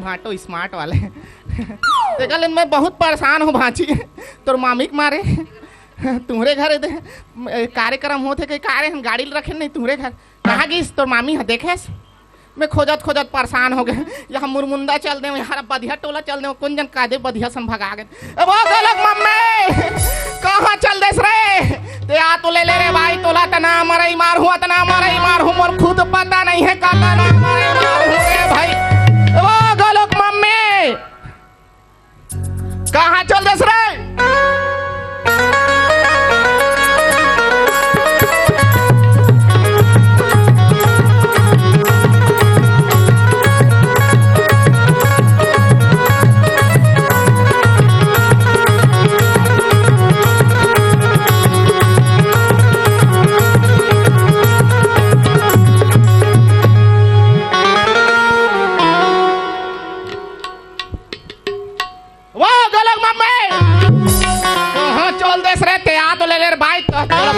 भाटो smart वाले देखा मैं बहुत परेशान हूँ भांची तोर मामी के मारे तुम्हारे घर कार्यक्रम होते कहीं कार्य हम गाड़ी रखे नहीं तुम्हारे घर कहाँ गई तोर मामी है देखे मैं खोजत खोजत परेशान हो गए यहाँ मुरमुंदा चल दे यहाँ बधिया टोला चल दे कौन जन कादे बधिया सन भगा गए वो गलत मम्मी कहाँ चल देस रे ते आ तो ले रे भाई तोला तना मरई मार हुआ तना मरई मार हूँ मोर खुद पता नहीं है काका ना मरई मार हुए भाई वो गलत मम्मी कहाँ चल देस रे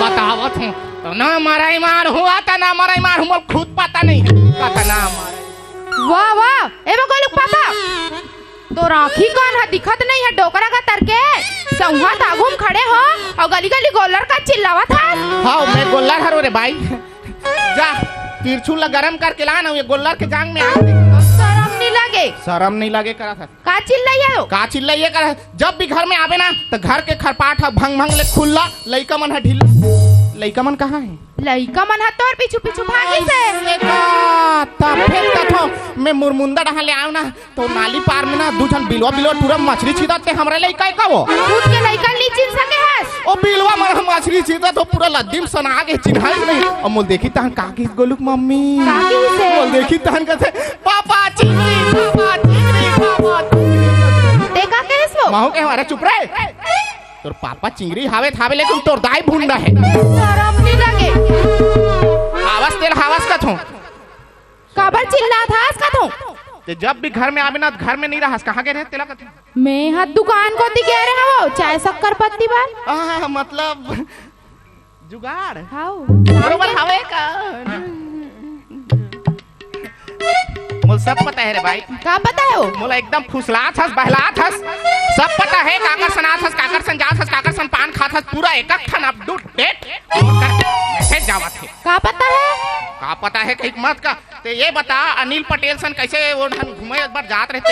बतावत हूँ तो ना मराई मार हुआ था ना मराई मार हुआ खुद पता नहीं है ना वाह वाह एवं कोई लोग पापा तो राखी कौन है दिखत नहीं है डोकरा का तरके संघा तागुम खड़े हो और गली गली गोलर का चिल्लावा था हाँ मैं गोलर हरो रे भाई जा तिरछुल गरम करके ला ना ये गोलर के जांग में शर्म नहीं लगे करा था का चिल्लाइए करा जब भी घर में आवे ना तो घर के खरपाट भंग भंग ले खुल्ला लइका मन है ढीला लइका मन कहाँ है लइका मन है तोर पीछू पीछू भागी से तब फिर कथो मैं मुरमुंदा डहा ले आऊं ना तो नाली पार में ना दूजन बिलवा बिलवा पूरा मछली छीदत के हमरे लइका का वो खुद के लइका ली चिन सके हस ओ बिलवा मन मछली छीदत तो पूरा लद्दीम सना के चिन्हाई नहीं और मोल देखी तहन काकी गोलुक मम्मी काकी से मोल देखी तहन कथे पापा चिंगरी पापा देखा कैसो माहू के हमारा चुप रहे तोर पापा चिंगरी हावे थावे लेकिन तोर दाई भूंडा है शर्म नहीं लगे आवाज तेल हवास का थो काबर चिल्ला था का थो ते जब भी घर में आवे ना घर में नहीं रहस कहां के रहे तेला का मैं हाथ दुकान को दी कह रहे हो चाय शक्कर पत्ती बार मतलब जुगाड़ हां बरोबर हावे का मुझे सब पता है रे भाई का पता है मोला एकदम फुसलात हस बहलात हस सब पता है काकर सनात हस काकर सन जात हस काकर सन पान खात हस पूरा एक ठन अप टू डेट मैसेज जावत है का पता है कहीं मत का ते ये बता अनिल पटेल सन कैसे वो घूमे एक बार जात रहते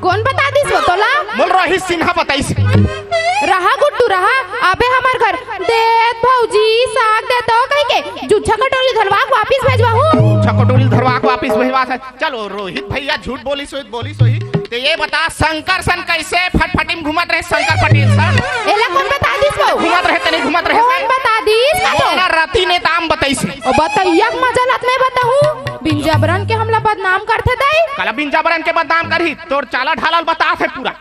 कौन बता दिस वो तोला मोल रोहित सिन्हा बताइस रहा गुड्डू रहा अबे हमार घर देत भौजी साग दे तो कहीं के जुच्छा कटोरी धरवा वापस भेजवा हूं जुच्छा कटोरी धरवा को वापस भेजवा चलो रोहित भैया झूठ बोली सोई ते ये बता शंकर सन कैसे फटफटी में घुमत रहे शंकर पटेल सन एला कौन बता दिस वो घुमत रहे तने घुमत रहे कौन बता दिस ओला रति ने ताम बताइस ओ बताइया मजलत में बताहूं बिंजाबरन के हमला बदनाम करथे दई कला बिंजाबरन के बदनाम करही तोर चाला ढालल बता है पूरा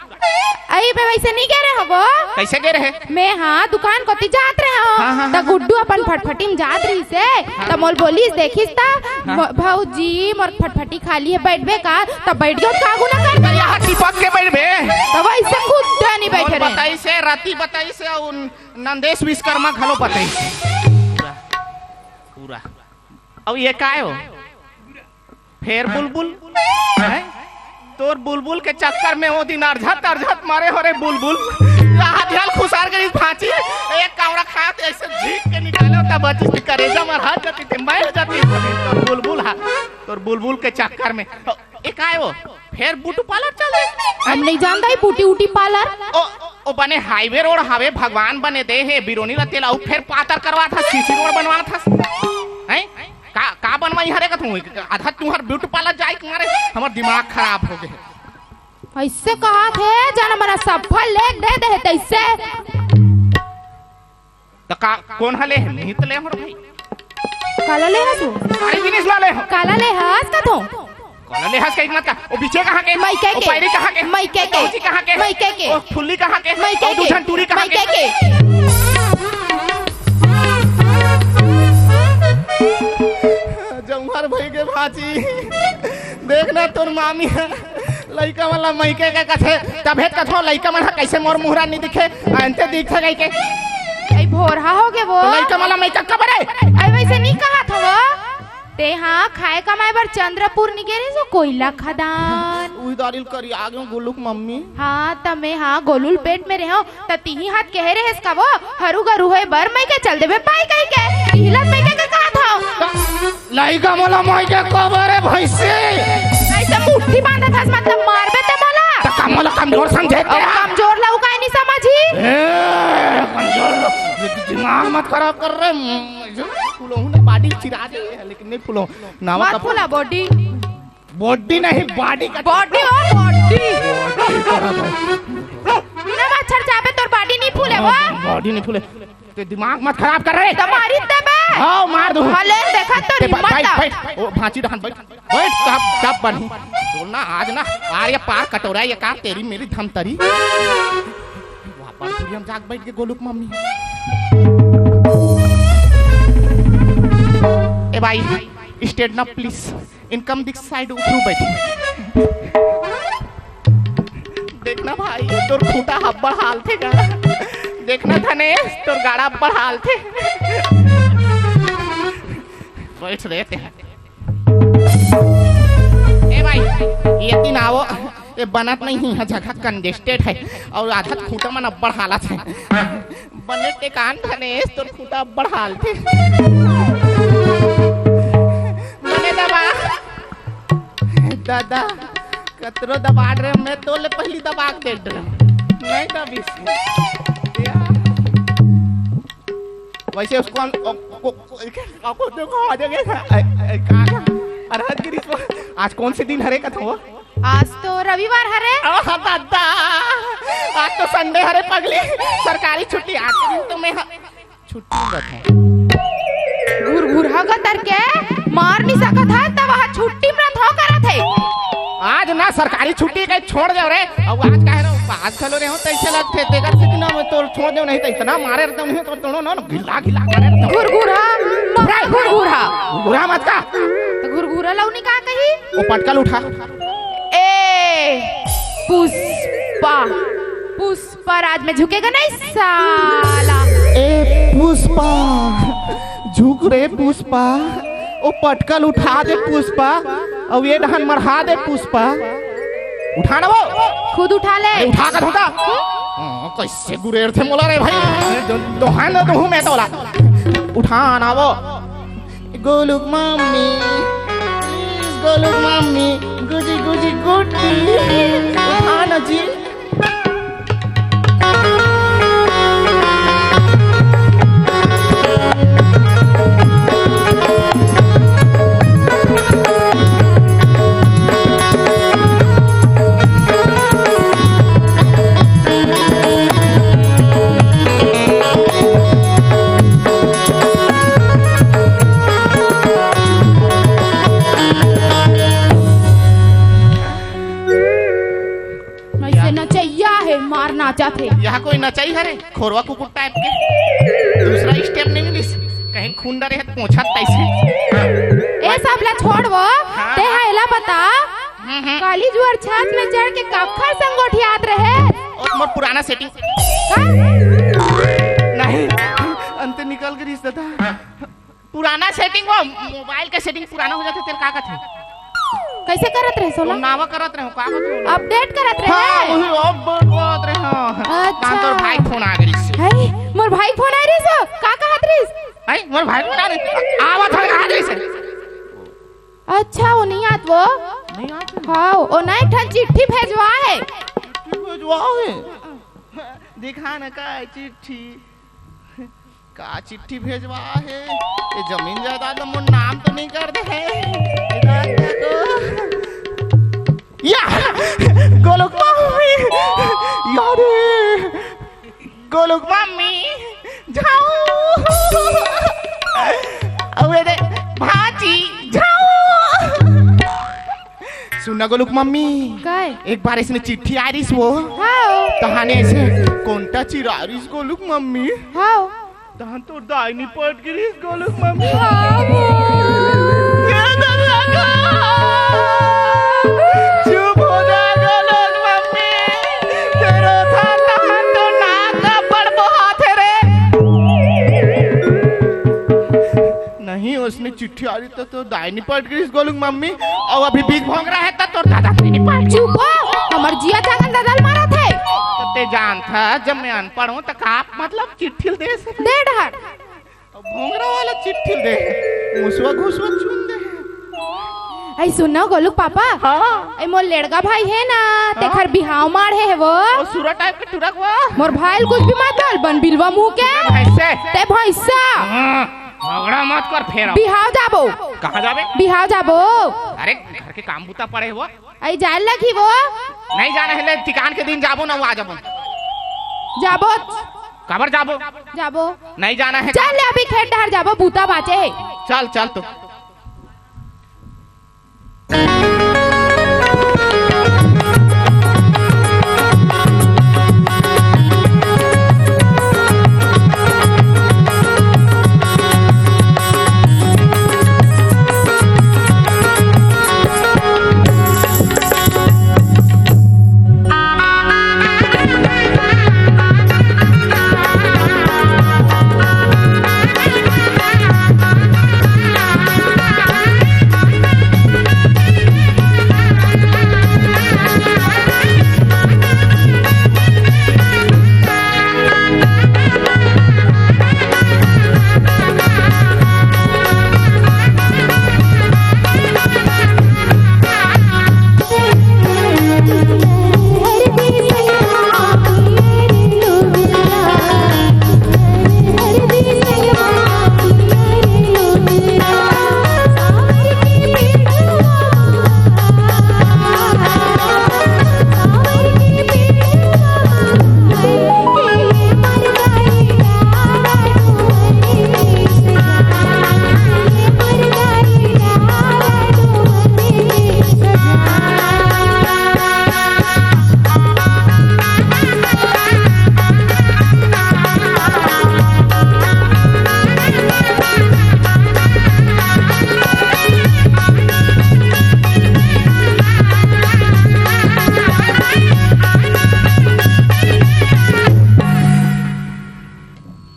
अई बे वैसे नहीं कह रहे हो कैसे गे रहे मैं हाँ दुकान कोती जात रहे हो त गुड्डू अपन फटफटी में जात रही से त मोल बोलिस देखिस ता भौजी मोर फटफटी खाली है बैठबे का त बैठ गयो कागू ना कर यहाँ टिपक के बैठबे त वैसे खुद नहीं बैठे रहे बताई से राती बताई से उन नंदेश विश्वकर्मा घलो बताई पूरा अब ये काय हो फेर बुलबुल तोर बुलबुल के चक्कर में वो दिन अर्झत अर्झत मारे हो रे बुलबुल ध्यान खुशार गई फांची एक कावड़ा खात ऐसे झीक के निकाले तब बची करेजा मार हाथ जाती थी मैं जाती तोर बुलबुल हा तोर बुलबुल के चक्कर में एक आए वो फिर बूटू पार्लर चले हम नहीं जानता है बूटी उटी पार्लर ओ बने हाईवे रोड हवे भगवान बने दे है बिरोनी लतेला फिर पातर करवा था सीसी रोड बनवा था हैं का बनवाई हरे का तू आधा तुहर ब्यूटी पार्लर जाए तुम्हारे हमार दिमाग खराब हो गए ऐसे कहा थे जाना मरा सफल लेख दे दे तैसे तो का कौन हले नहीं तो ले हमर भाई काला ले हसू सारी जिनिस ला ले काला ले हस का तो काला ले हस कहीं मत का ओ पीछे कहां के मई के पैरी कहां के मई के कहां के मई के ओ फुल्ली कहां के मई के दूधन टूरी कहां के जमुहर भाई के भाजी देखना तोर मामी लइका वाला मईके के कथे तबे कथो लइका मन कैसे मोर मुहरा नहीं दिखे अंते दिखे गई के आई भोरहा हो गए वो लइका वाला मईका कब रे आई वैसे नहीं कहा था वो ते हाँ खाए कमाए बर चंद्रपुर निगेरे सो कोयला खदान उही दारिल करी आ गयो गोलुक मम्मी। हाँ तमे हाँ गोलुल पेट में रहो त तिही हाथ कह रहे का वो हरू गरु होए बर मैं के चल देबे पाई कह के हिलत मैं के कहा था लाइका मोला मैं के कबर है भैसे ऐसे मुट्ठी बांधा था मतलब मारबे ते मोला त कमला कमजोर समझे और कमजोर ला उकाई नहीं समझी कमजोर दिमाग मत खराब कर रहे फूलो हूं ना बॉडी चिरा दे लेकिन नहीं फूलो नावा का फूला बॉडी बॉडी नहीं बॉडी का बॉडी हो बॉडी बिना मच्छर चापे तोर बॉडी नहीं फूले वो बॉडी नहीं फूले ते दिमाग मत खराब कर रहे तुम्हारी तबे हां मार दो हले देखा तो हिम्मत बैठ ओ भांची डहन बैठ सब बनी बोलना आज ना पार या पार कटोरा ये का तेरी मेरी धमतरी वापस हम जाग बैठ के गोलुक मम्मी ए भाई स्टेट ना प्लीज इनकम दिख साइड ऊपर बैठी देखना भाई तोर खूंटा हब्बड़ हाल थे गा देखना धनेश तोर गाड़ा हब्बड़ हाल थे बैठ रहते हैं ए भाई ये तीन आओ ये बनत नहीं है जगह कंजेस्टेड है और आधा खूंटा मन अब्बड़ हालत है बने के कान धनेश तोर खूंटा अब्बड़ हाल थे मने दबा दादा कतरो दबा रहे मैं तो ले पहली दबा दे रहा नहीं दबी वैसे उसको देखो आ जाएगा अरहर गिरी आज कौन से दिन हरे का था वो आज तो रविवार हरे दादा आज तो संडे हरे पगली सरकारी छुट्टी आज के दिन तो मैं छुट्टी बैठा घुरघुरा का करके मार नहीं सकत है तब वहां छुट्टी व्रत हो करत है आज ना सरकारी छुट्टी के छोड़ दे रे अब आज का है ना पास खलो रे हो तैसे लगते तेगर से ना मैं तो छोड़ दे नहीं तो इतना मारे रहता हूं तो ना गिला गिला करे घुरघुरा घुरघुरा मत का तो घुरघुरा लौनी का कही वो पटकल उठा ए पुष्पा राज में झुकेगा नहीं साला ए पुष्पा झुक रे पुष्पा ओ पटकल उठा दे पुष्पा और ये डहन मरहा दे पुष्पा उठा ना वो खुद उठा ले उठा कर होता कैसे गुरेर थे मोला रे भाई दोहान तो हूं मैं तोला उठा ना वो गोलुक मम्मी गोलुक मम्मी गुजी गुजी गुटी उठा ना जी नाचा थे यहाँ कोई नचाई हरे खोरवा कुकुर टाइप के दूसरा स्टेप नहीं मिलिस कहीं खूंडा रहे पोंछा तैसे ए सबला छोड़ वो ते हैला बता काली जुआर छात में चढ़ के कखर संगोठियात रहे और मोर पुराना सेटिंग नहीं अंत निकल के रिश्ता था पुराना सेटिंग वो मोबाइल का सेटिंग पुराना हो जाता तेरे का थे कैसे करत रहे सोला नावा करत रहे का अपडेट करत रहे हां वही अपडेट करत रहे अच्छा तोर भाई फोन आ गइस है मोर भाई फोन आ रही सो का कहत रहिस है मोर भाई फोन आ रही आवत है आ गइस अच्छा वो नहीं आत वो नहीं आत हां ओ नहीं ठन चिट्ठी भेजवा है चिट्ठी भेजवा है दिखा ना का चिट्ठी का चिट्ठी भेजवा है ये जमीन जायदाद में मोर नाम तो नहीं कर दे है या गोलुक मम्मी यार गोलुक मम्मी जाओ अबे दे भाजी जाओ सुनना गोलुक मम्मी काय एक बार इसने चिट्ठी आ रही वो हां तहाने ऐसे कोंटा चिरारिस गोलुक मम्मी हां तहां तो दाईनी पट गिरिस गोलुक मम्मी चुप हो जा गोलुक मम्मी तेरो था तहां तो नाक बड़ बहुत रे नहीं उसने चिट्ठी आ रही तो दाहिनी पलट गई गोलू मम्मी और अभी भीख भोंग रहा है तो दादा दाहिनी पलट। चुप हो, हमर जिया जागन दादल मारा थे। तो ते जान था जब मैं अनपढ़ हूँ तो का मतलब चिट्ठी दे से दे ढहर भोंगरा वाला चिट्ठी दे मुसवा घुसवा चुन दे। ऐ सुनो गोलू पापा, हाँ ऐ मोर लड़का भाई है ना तेखर बिहाव मार है वो और सूरा टाइप के टुरक वो मोर भाई कुछ भी मत बोल बन बिलवा मुंह के भैंसे ते भैंसा झगड़ा मत कर फेर बिहाव जाबो। कहाँ जाबे? बिहाव जाबो। अरे घर के काम बुता पड़े वो ऐ जान लगी वो नहीं जाने है ठिकान के दिन जाबो ना वो आ जाबो जाबो कबर जाबो जाबो नहीं जाना है चल ले अभी खेत डहर जाबो बूता बाचे है। चल चल तो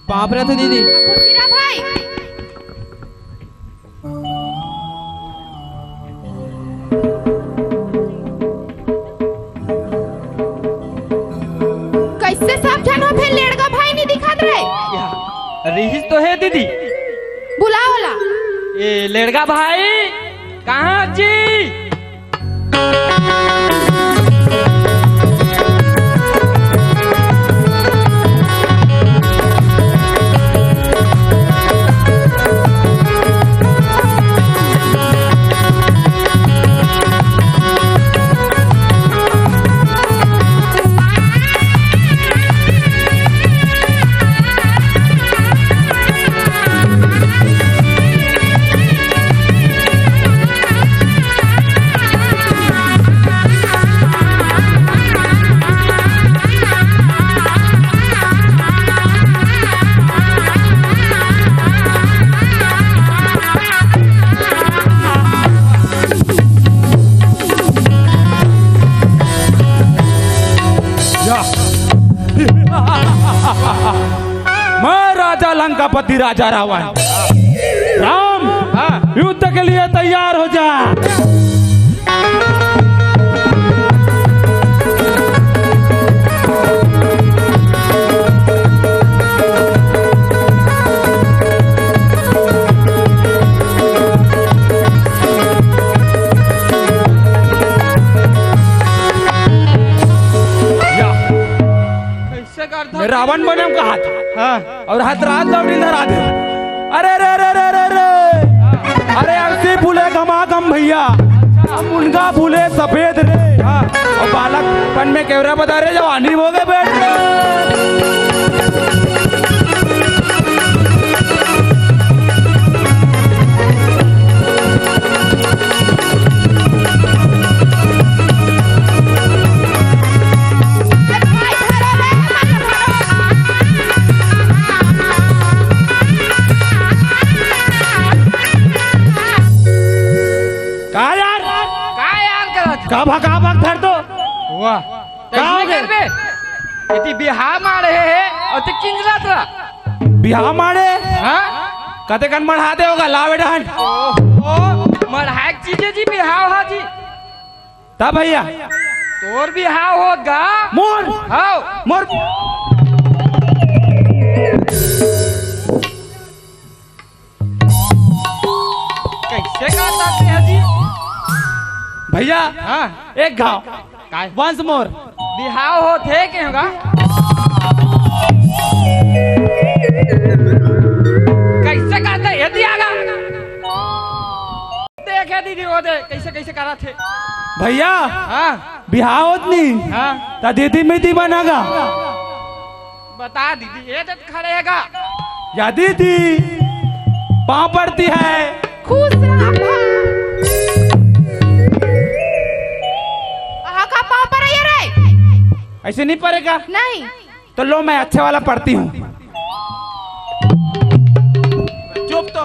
बाप रे थे दीदी खुशीरा भाई कैसे सावधान हो फिर लड़का भाई नहीं दिखात रहे रिहिस तो है दीदी बुलाओला ये लड़का भाई कहाँ जी मैं राजा लंकापति राजा रावण राम युद्ध के लिए तैयार हो जा। रावण बने का हाथ और हाथ रात लौटी धरा दे। अरे रे रे रे रे रे अरे अरसी फूले घमा गम भैया मुनगा फूले सफेद रे और बालक पन में केवरा बता रहे जवानी हो गए बैठ का भाग धर दो वाह करबे इति बिहार मारे है और ते किंजला तरा बिहार मारे हां कते कन बढ़ाते होगा ला बेटा हट ओ मढ़ाक चीजे जी बिहाव हा जी तब भैया तोर बिहाव होगा मोर हाओ मोर कैसे काटते हैं जी भैया हाँ एक घाव काय वंस मोर बिहाव होते के होगा कैसे काटते यदि आगा देखे दीदी वो दे कैसे कैसे करा थे भैया हाँ बिहाव होतनी हाँ ता दीदी में बनागा बता दीदी ये तो खड़ेगा या दीदी पाँव पड़ती है खुश रहा का पाँव पर है ये रे ऐसे नहीं पड़ेगा नहीं तो लो मैं अच्छे वाला पढ़ती हूँ चुप तो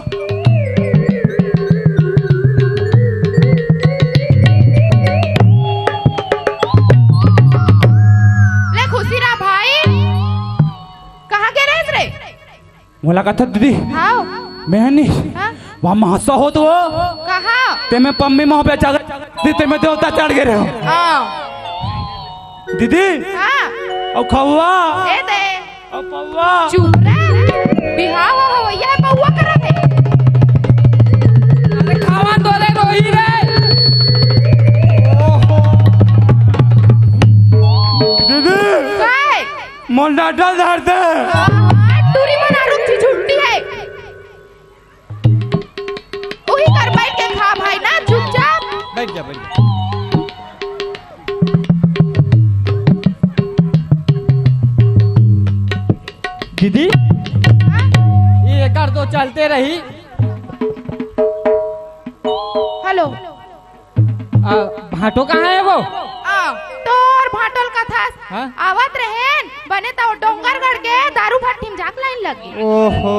ले खुशी रहा भाई कहाँ के रहे रे मुलाकात दीदी हाँ मैंने हाँ वहाँ महासा हो तो कहाँ ते में पम्मी मह पे चढ़ ते में देवता चढ़ गए रहो हाँ दीदी हाँ और खौआ दे दे और पौवा चुप रे बिहाव हो हवैया है पौवा करा थे अरे खावा तोले रोही रे दीदी काय मन डाटा धरते टूरी मना रुक छी झुट्टी है वही कर बैठ के खा भाई ना चुपचाप बैठ जा दीदी ये कर तो चलते रही हेलो भाटो कहाँ है वो तोर भाटल का था हाँ? आवत रहेन बने तो डोंगरगढ़ के दारू भट्टी में जाक लाइन लगी ओहो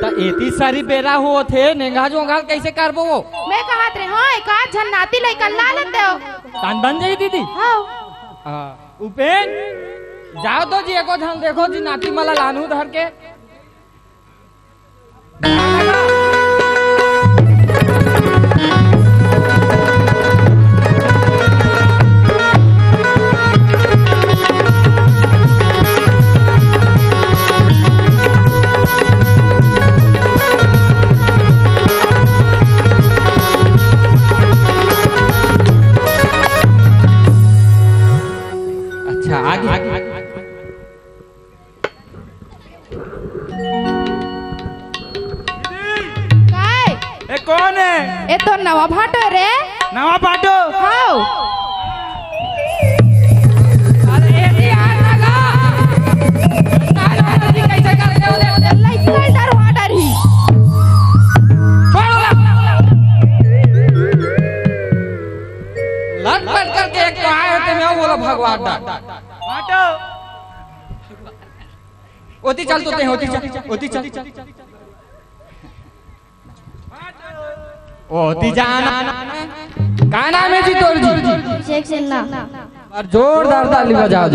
तो एती सारी बेरा हो थे नेंगा जोंगाल कैसे करबो वो मैं कहत रहे हां एक आध झन्नाती लइका ला लेते हो तान बन जाई दीदी हां उपेन जाओ तो जी एको धन देखो जी नाती मला लानू धर के अच्छा आगे काय ए कौन है ए तो नवा भाटो रे नवा पाटो हां अरे ये यार लगा ना जी कैसे कर रहे हो ले लइका डर वाटर ही लट पट करके एक तो आए होते मैं बोला भगवान डा पाटो ओती चल तो ते ओती चल ओती जाना का नाम है जी तोर जी शेख सिन्हा और जोरदार ताली बजाओ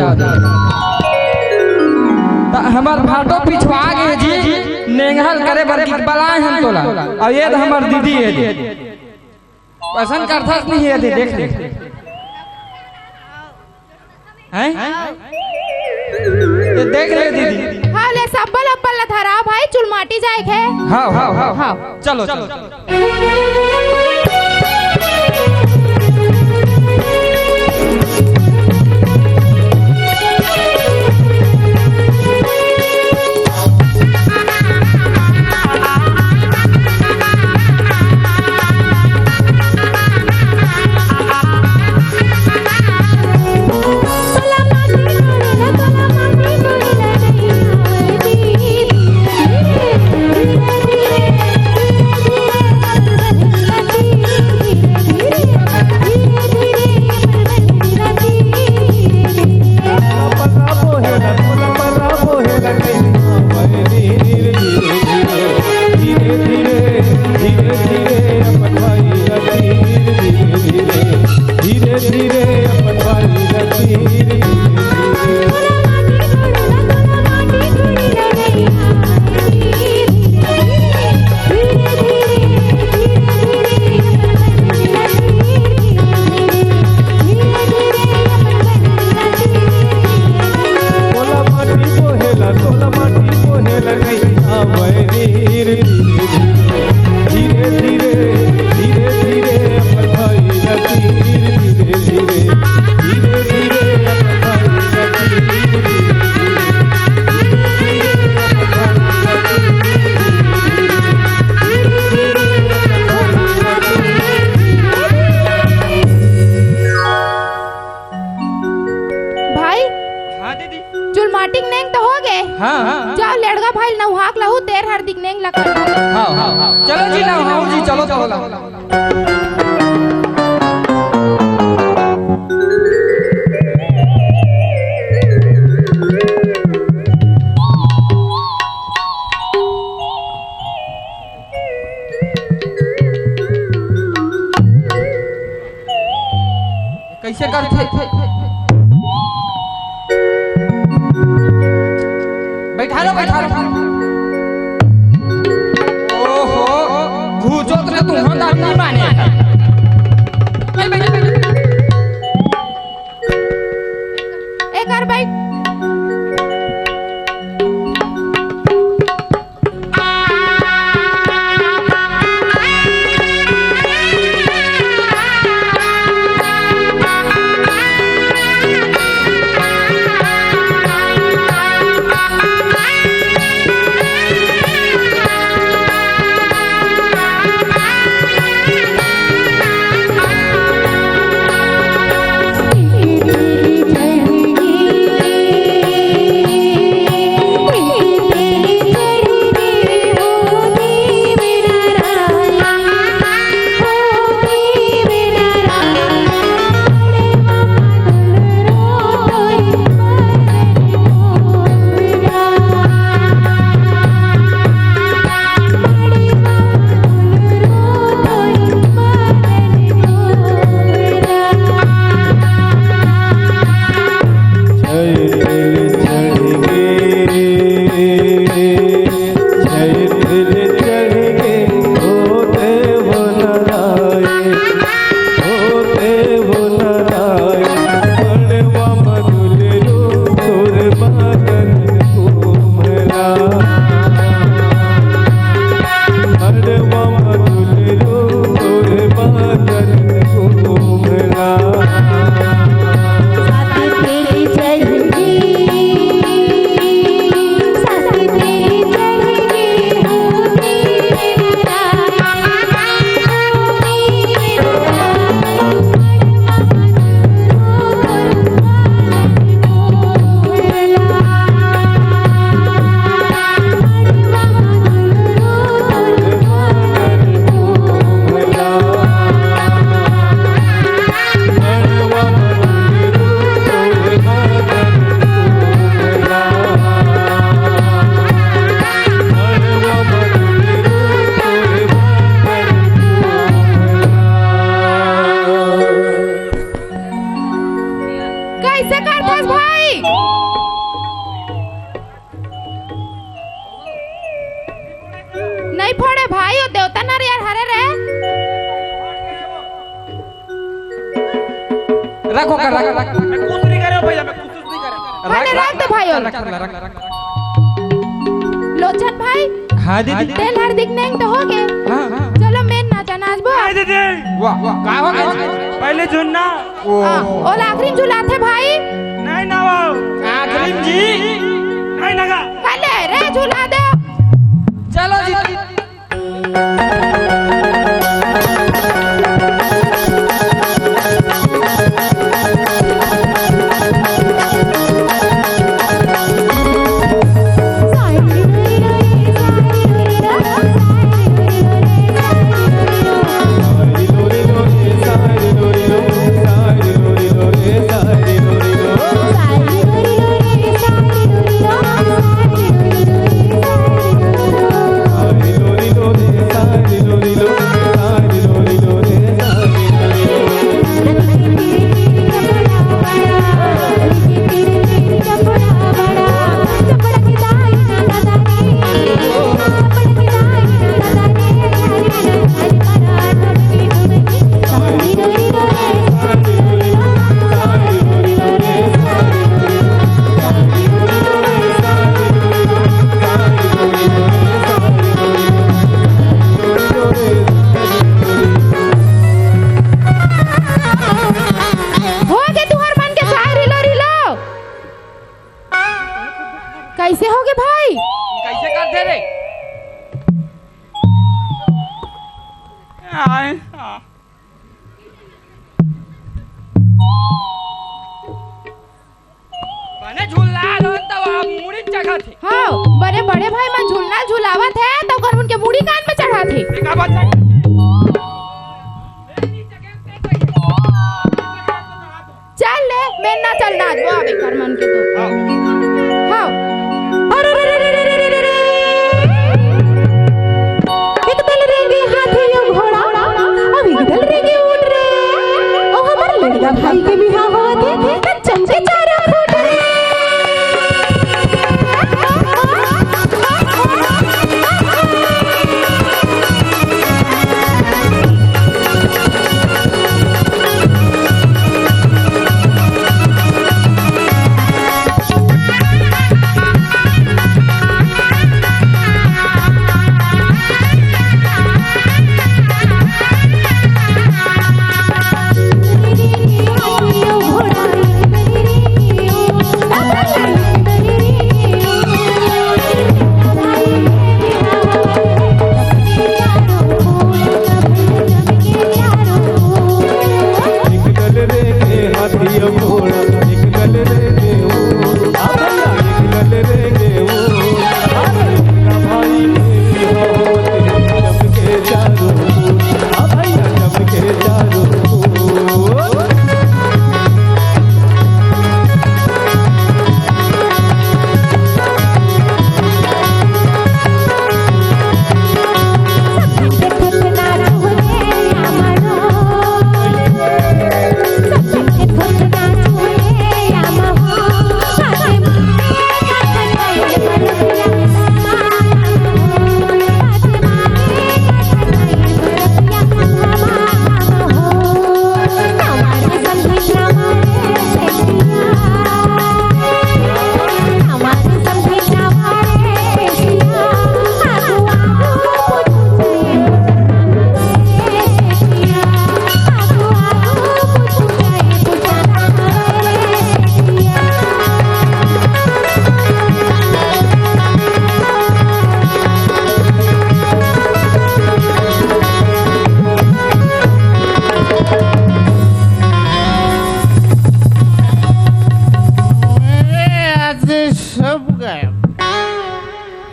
तो हमार भाटो पिछवा गए जी नेंगल करे बर गीत बलाए हम तोला और ये तो हमार दीदी है जी पसंद करता नहीं है देख ले हैं ये देख ले दीदी हां ले सब्बल अब्बल धरा भाई चुलमाटी जाए के हाँ हाँ हाँ हाँ चलो चलो धीरे धीरे चलो जी ना हाँ जी चलो चलो कैसे करते बैठा लो ओहो घूचो तो तुम हम नहीं माने एक और बैठ नहीं फोड़े भाई हो देवता ना रे यार हरे रे रखो कर रख मैं कुछ नहीं कर रहा भैया मैं कुछ नहीं कर रहा अरे रख दे भाई रख लोचन भाई हां दीदी तेल हर दिखने तो हो गए हां चलो मेन नाचा नाचबो हां दीदी वाह वाह का हो गया पहले झुनना ओ आखिरी झुलाते भाई नहीं ना वो आखिरी जी नहीं लगा पहले रे झुला दे चलो जी कैसे होगे भाई कैसे करते रे बने झूला लो तब मुड़ी जगह थी हाँ बड़े बड़े भाई मन झूलना झूलावत है तो कर उनके मुड़ी कान में चढ़ा थे। चल ले मैं ना चलना आज वो आवे कर मन के तो हाँ अरे रे रे रे रे रे रे रे एक दल रेंगे हाथी यो घोड़ा अब एक दल रेंगे ऊंट रे ओ हमार लड़का भाई के बिहाव होते थे चमचे चारों फूट रे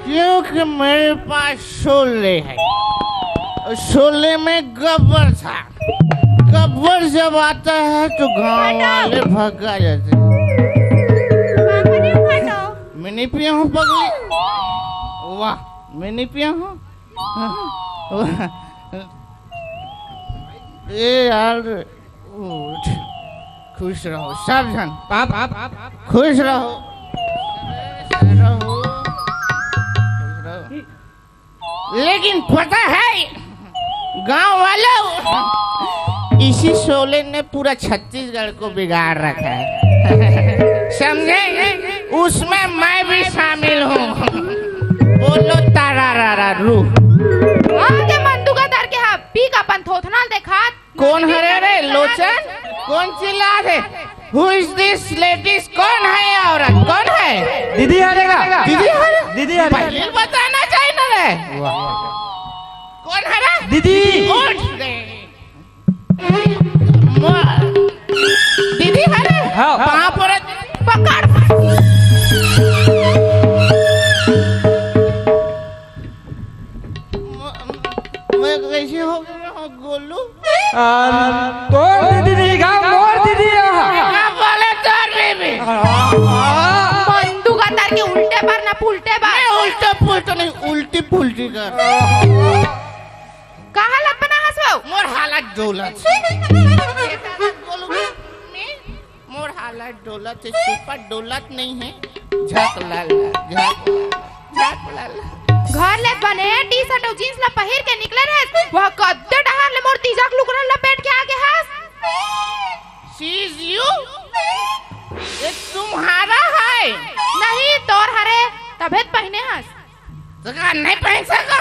क्योंकि मेरे पास शोले है। शोले में गब्बर था। गब्बर जब आता है तो गांव वाले भगा जाते हैं। मैं नहीं पिया हूँ पगली। वाह मैं नहीं पिया हूँ। ए यार उठ, खुश रहो सब जन। खुश रहो लेकिन पता है गांव वालों, इसी शोले ने पूरा छत्तीसगढ़ को बिगाड़ रखा है। समझे? उसमें मैं भी शामिल हूँ। बोलो तारा रू। आगे मंदुका दर के हाँ पी का पंथोथना देखा। कौन है रे लोचन? कौन चिल्ला है? Who is this ladies? कौन है ये औरत? कौन है? दीदी हारेगा। दीदी हारेगा? दीदी हारेगा। पहले बताना चाहिए ना रे। कौन है रे? दीदी। उठ रे। दीदी है रे? हाँ। कहाँ पर? पकड़। मैं कैसे हो गया गोलू? तोड़ दीदी का मोर दीदी क्या बोले तोर बेबी? मंदुका दर के उल्टे पर ना पुल्टे पर। मैं उल्टे पुल्टे नहीं उल्टी पुल्टी कर। कहाँ लपना हंसो? मोर हालत डोलत। मोर हालत डोलत है, सुपर डोलत नहीं है। झक लाला झक लाला। घर ले बने टी शर्ट और जींस ला पहिर के निकले रहे। वह कद्दे डहार ले मोर तीजक लुकरन लपेट के आगे हंस। She's you? ये तुम्हारा है? नहीं तोर हरे तबेत पहने हंस। सका नहीं पहन सका।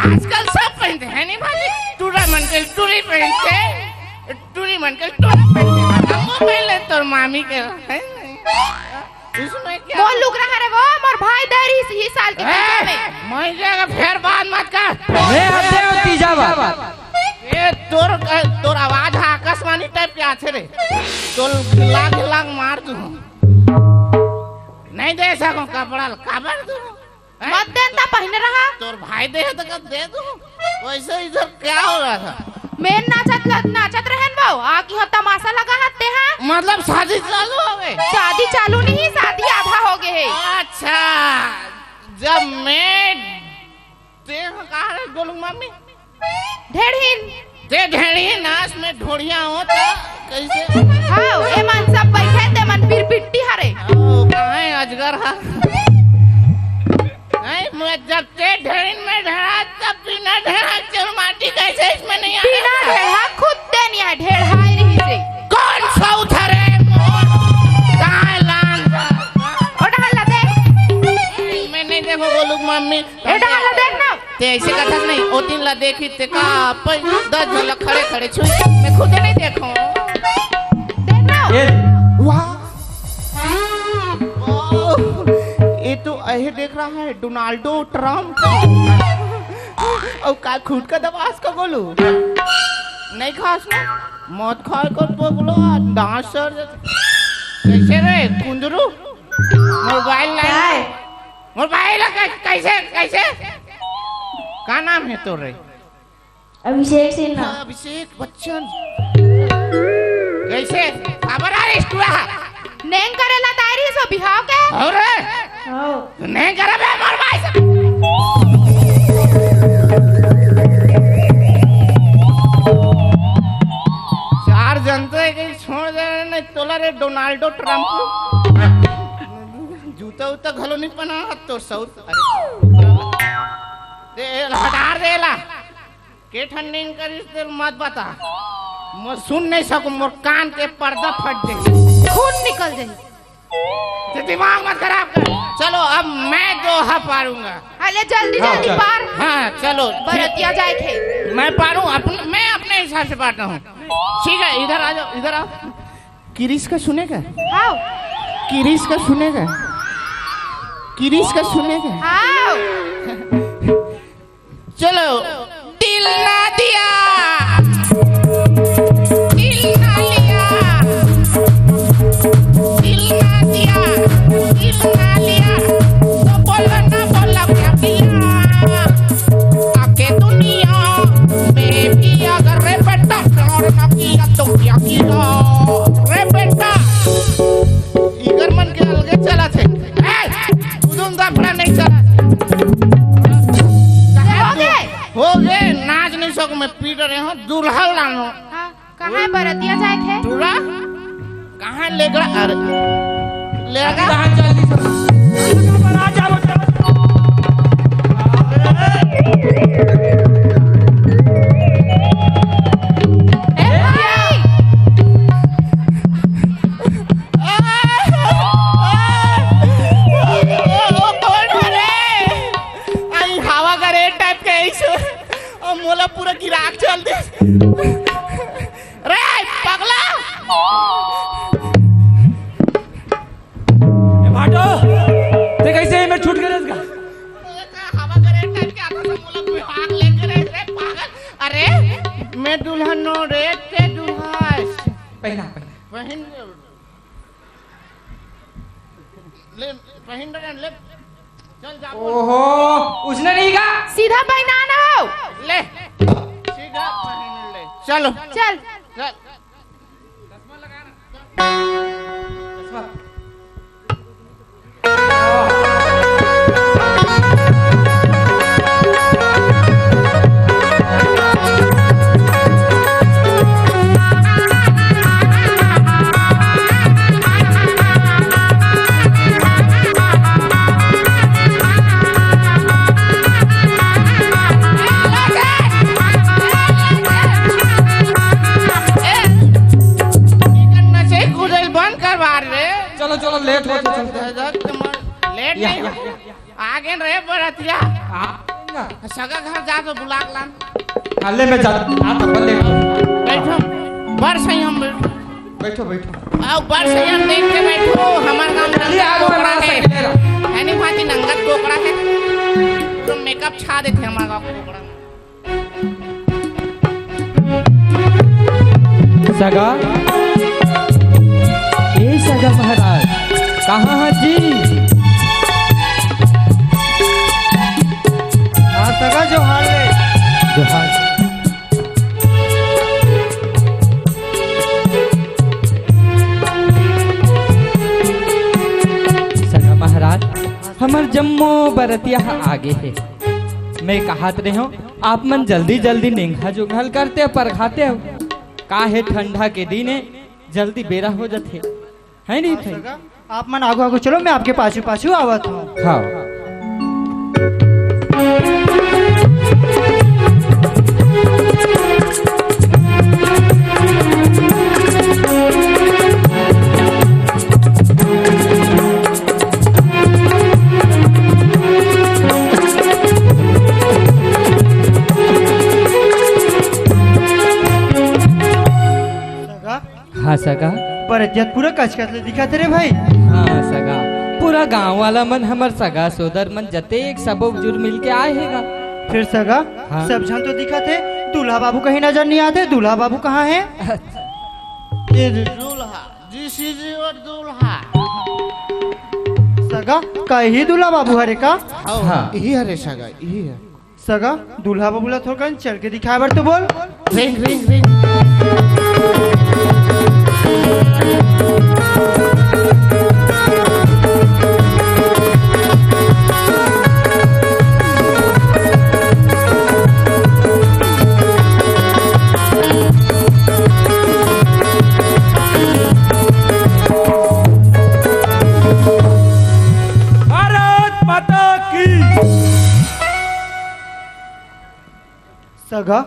आजकल सब पहनते हैं नहीं भाई। टूरा मन के टूरी पहनते। टूरी मन के टूरी पहनते। हम पहन ले तोर मामी के है इसमें क्या? बोल लुक रहा है वो मोर भाई देरी ही साल के में। मैं जगह फिर बात मत कर। मैं आते हो तीजा बात। ये तोर आवाज आकाशवाणी टाइप के आते रे। तोर लाग मार दूँ। नहीं दे सकूं कपड़ा काबर दू मत देता पहने रहा। तोर भाई दे तो कब दे दूं। वैसे इधर क्या हो रहा था? मैं नाचत रहन बाऊ आकी हो तमाशा लगा हते हैं। मतलब शादी चालू हो गई? शादी चालू नहीं, शादी आधा हो गए है। अच्छा जब मैं ते कहा रे गोलू मम्मी ढेड़हीन ते ढेड़ी नाच में ढोड़िया होता कैसे? हाँ ए मन सब बैठे ते मन पीर पिट्टी हरे। ओ कहाँ है अजगर हा? नहीं मैं जब ते ढेड़ीन में ढेड़ा तब बिना ढेड़ा चल माटी कैसे इसमें नहीं आ बिना ढेड़ा खुद देनी है ढेड़ा ही रही से। कौन सा उधरे मोर कहाँ है लान ओटा हल्ला देख। मैं नहीं देखो गोलू मम्मी ओटा हल्ला देख ना। ते ऐसे कथा नहीं ओ तीन ला देखी ते का पर 10 झलक खड़े खड़े छुई मैं खुद नहीं देखूं। देख ना। वाह ये तो ऐसे देख रहा है डोनाल्डो ट्रम्प और का खुद का दबास का बोलू नहीं खास ना मौत खाए को तो बोलो डांसर कैसे रे कुंदरू मोबाइल कैसे कैसे का नाम है तो रे? अभिषेक सिन्हा। अभिषेक बच्चन कैसे खबर आ रही नेंग करेला तारी सो बिहाव के और नहीं करे बे मोर भाई से। चार जनता के छोड़ दे नहीं तोला रे डोनाल्डो ट्रम्प जूता उता घलो नहीं पहना तो साउथ अरे दे हटा देला के ठंडिंग करिस ते मत बता मैं सुन नहीं सकूं मोर कान के पर्दा फट दे खून निकल जाए। तो दिमाग मत खराब कर। चलो अब मैं दोहा पारूंगा। अरे जल्दी जल्दी पार। हाँ चलो बरतिया जाए थे। मैं पारूं मैं अपने हिसाब से पाता हूँ। ठीक है इधर आ जाओ इधर आओ। किरिस का सुनेगा? हाँ किरिस का सुनेगा? किरिस का सुनेगा? हाँ चलो दिल ना दिया हो गए नाच नहीं सकूं मैं पीट रहे हूँ दूल्हा लानो। हाँ कहाँ है बरतिया जाए थे? दूल्हा कहाँ लेगा? अरे लेगा मोला पूरा गिराक चल दे रे पगला भाटो ते कैसे मैं छूट गया इसका हवा करे टाइप के आता था मोला कोई हाथ लेके रे पागल। अरे मैं दुल्हन नो रे ते दुल्हा पहना पहन ले पहन ले चल जा। ओहो उसने नहीं कहा सीधा पहना ना हो। ले सीधा पहन ले चलो चल चल चश्मा लगाना चलो लेट हो लेट नहीं आगे रहे बरतिया सगा घर जा तो बुला लान हाले में जा आता लेट बैठो बर सही हम बैठो बैठो आओ बर सही हम देख के बैठो हमार काम कोकड़ा है यानी भाती नंगत कोकड़ा है तो मेकअप छा देते हमारा गांव कोकड़ा सगा ए सगा महाराज कहाँ है जी? सगा जो हाल ले जोहार। सगा महाराज हमर जम्मो बरतिया आगे है। मैं कहत रहे हूँ आप मन जल्दी जल्दी नेंघा जुघल करते पर खाते हो का है ठंडा के दिन है जल्दी बेरा हो जाते है नहीं भाई। सगा आप मन आगो आगो चलो, मैं आपके पाछू पाछू आवत हूँ। हाँ हाँ सगा बरतिया पूरा कचकच ले दिखा तेरे भाई। हाँ सगा पूरा गांव वाला मन हमर सगा सोदर मन जते एक सबो बुजुर्ग मिल के आए हैगा। फिर सगा हाँ। सब जन तो दिखा थे, दूल्हा बाबू कहीं नजर नहीं आते। दूल्हा बाबू कहाँ है? दूल्हा दिस इज योर दूल्हा। सगा कहीं दूल्हा बाबू हरे का? हाँ। यही है सगा, यही है। सगा दूल्हा बाबू ला थोड़ा चल के दिखाए बर तो बोल। Ring ring ring. भारत माता की। सगा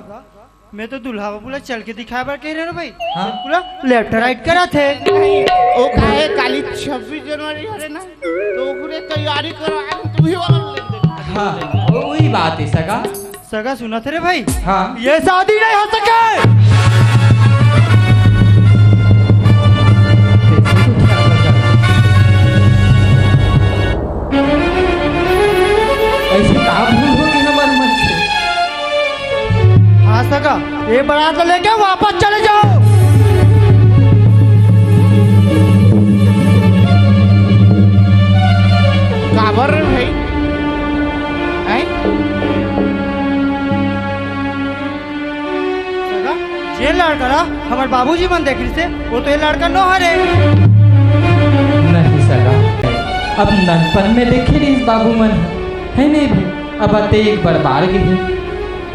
मैं तो दूल्हा बाबू ला चल के दिखाए बर कह रहे हो भाई। हाँ। पूरा लेफ्ट राइट करा थे। ओ काहे काली 26 जनवरी हरे ना, तो ओकरे तैयारी करवा तू भी वाला लेन दे। हाँ वही बात है सगा। सगा सुना थे रे भाई। हाँ ये शादी नहीं हो सके। ऐसे कहा भूल होगी हमारे मन से। हाँ सगा ये बारात लेके वापस चले जाओ। काबर रे भाई हैं? सगा ये लड़का ना हमारे बाबूजी मन देख रही से, वो तो ये लड़का नो हरे। नहीं सगा अब ननपन में देखे रही बाबू मन है नहीं भी अब आते एक बार बार गई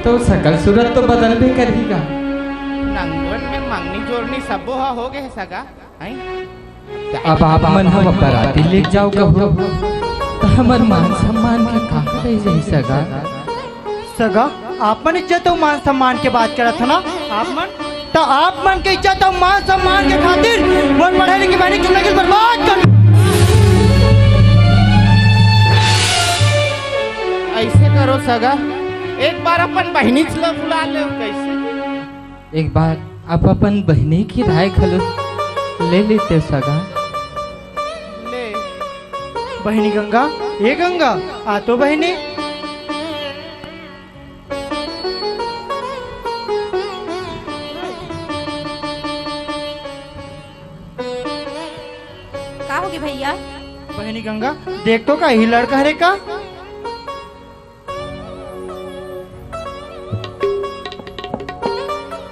तो सकल सूरत तो बदल भी करेगा। नंगन में मंगनी जोड़नी सबो हो गए सगा हैं? अब आप मन हम बराती ले जाओ कहो तो हमार मान सम्मान के कहा रह जाई सगा। सगा आप मन इज्जत और मान सम्मान के बात करत हो ना। आप मन तो आप मन के इज्जत और मान सम्मान के खातिर मन पढ़े लिखे बहनी की जिंदगी बर्बाद कर। ऐसे करो सगा, एक बार अपन बहनी से बुला ले। कैसे एक बार आप अपन बहनी की राय खलो ले लेते सगा। ले बहनी गंगा, ये गंगा आ तो बहनी। का होगी भैया? बहनी गंगा देख तो का ही लड़का हरे का।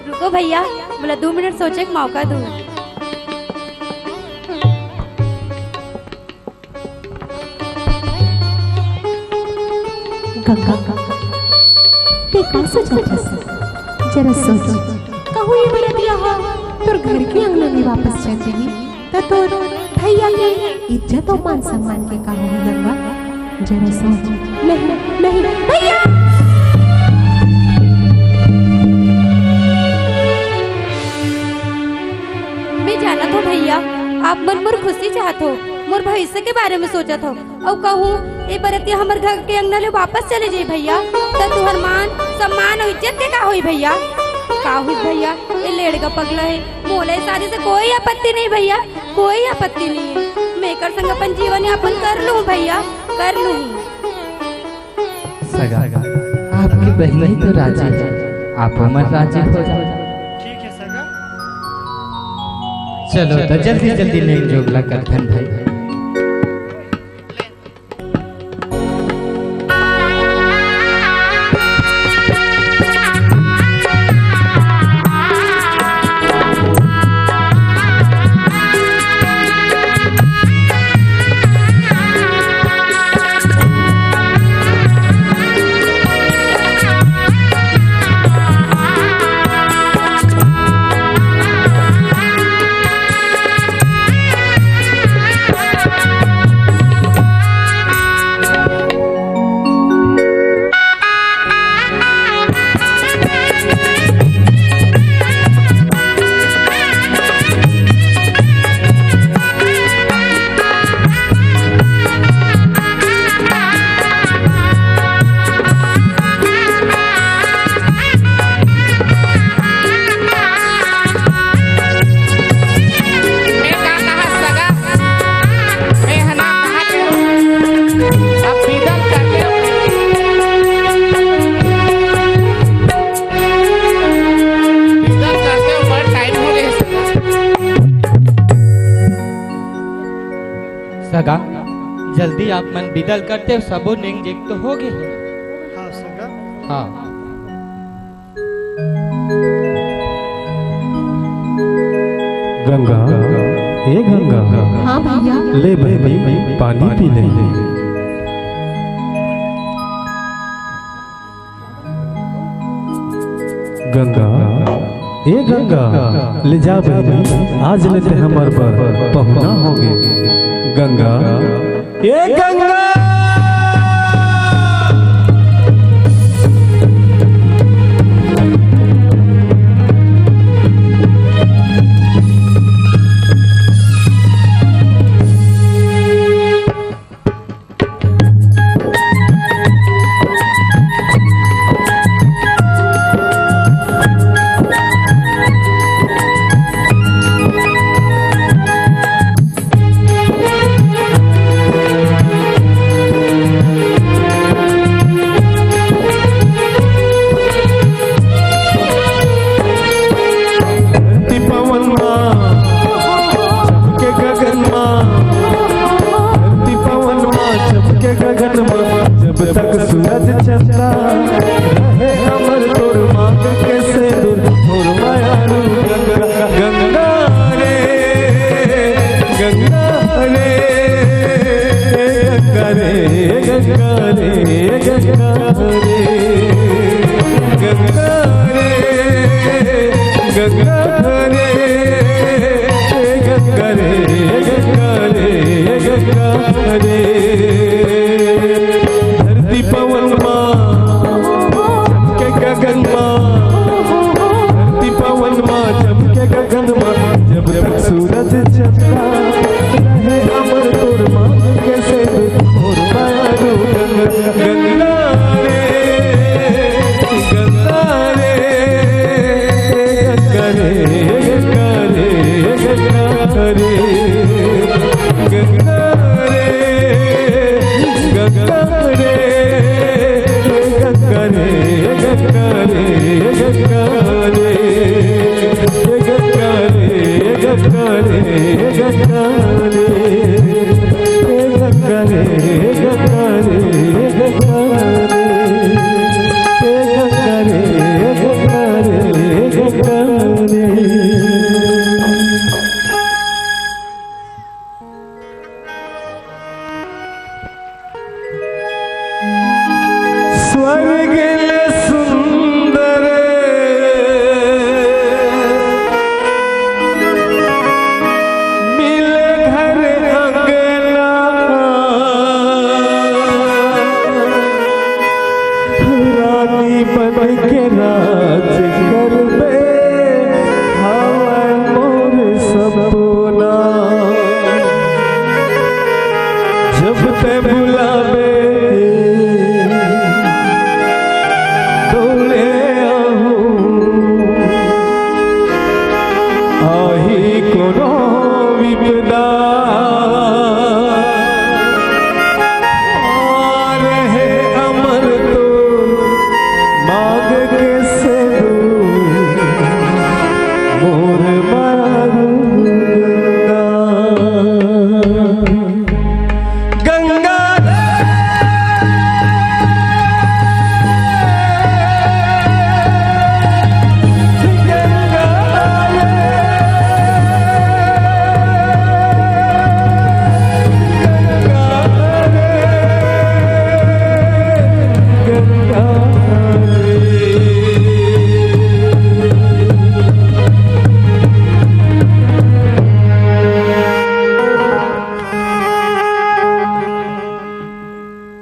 रुको भैया, बोला 2 मिनट सोचे के मौका दो। गंगा ते का सोचत हस? जरा सोच, कहूँ ये बरतिया हो तोर घर के अंगना में वापस चल देगी तो तोर भैया के इज्जत और मान सम्मान के का होगी गंगा? जरा सोच। नहीं नहीं भैया। मैं जाना था भैया, आप मन मोर खुशी चाहत हो, मोर भविष्य के बारे में सोचत हो और कहूँ ए बरतिया हमर घर के अंगना ले वापस चले जाई भैया तो तुहर मान सम्मान और इज्जत के का होई भैया? का हुई भैया? ये लेड़का पगला है, मोले शादी से कोई आपत्ति नहीं भैया, कोई आपत्ति नहीं है। मैं कर संग अपन जीवन यापन कर लूँ भैया, कर लूँ। सगा आपकी बहन ही तो राजी है, आप हमारे राजी हो जाओ। ठीक है सगा। चलो तो जल्दी जल्दी नेक जोगला करथन भाई। जल्दी आप मन बिदल करते सबो नेंग जेक तो हो गए। हाँ सगा। हाँ गंगा, ए गंगा, हाँ भैया। ले बहनी पानी पी ले। गंगा, ए गंगा, ले जा बहनी, आज लेते हमार पर पहुना होगे। गंगा, ए गंगा।